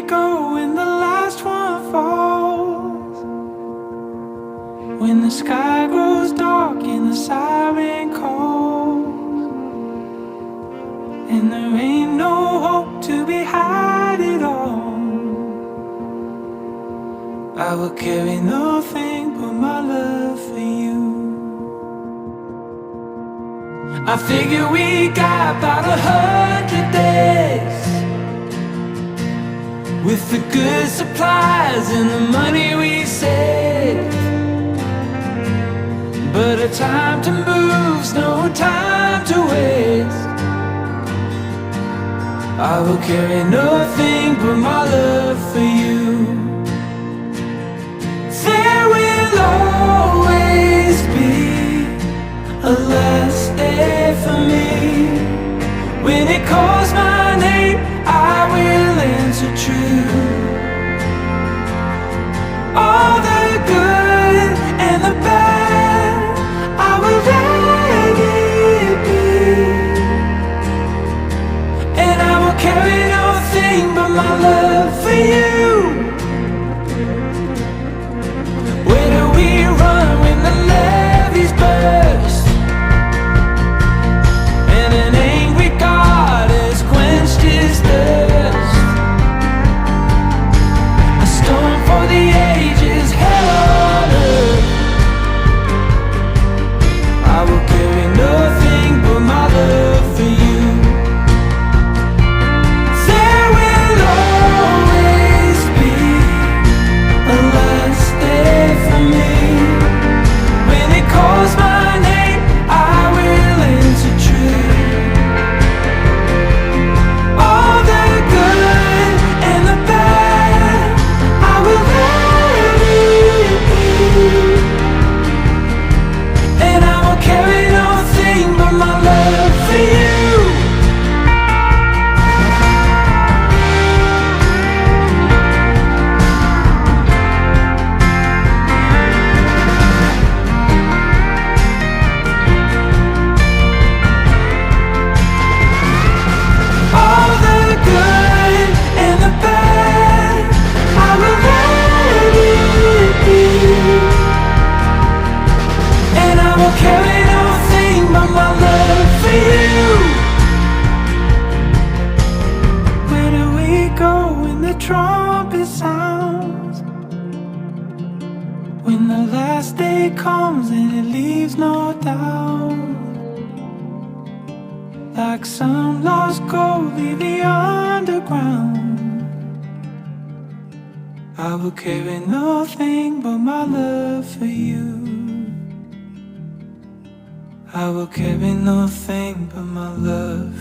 go when the last one falls? When the sky grows dark and the siren calls, and there ain't no hope to be had at all, I will carry nothing but my love for you. I figure we got about 100 days, with the good supplies and the money we saved. But a time to move's no time to waste. I will carry nothing but my love for you. There will always be a last day for me. When it calls my name, I will answer true. All the good and the bad, I will let it be. And I will carry nothing but my love for you. Where do we run when the levees burst, and an angry God has quenched his thirst? A storm for the ages, hell on earth. I will carry nothing but my love for you. There will always be a last day for me. When it calls my name, I will answer true. All the good and the bad, I will let it be. And I will carry nothing but my love for you. All the good and the bad, I will let it be. And I will carry nothing but my love for you. Where do we go when the trumpet sounds? When the last day comes and it leaves no doubt, like some lost gold leave the underground. I will carry nothing but my love for you. I will carry nothing but my love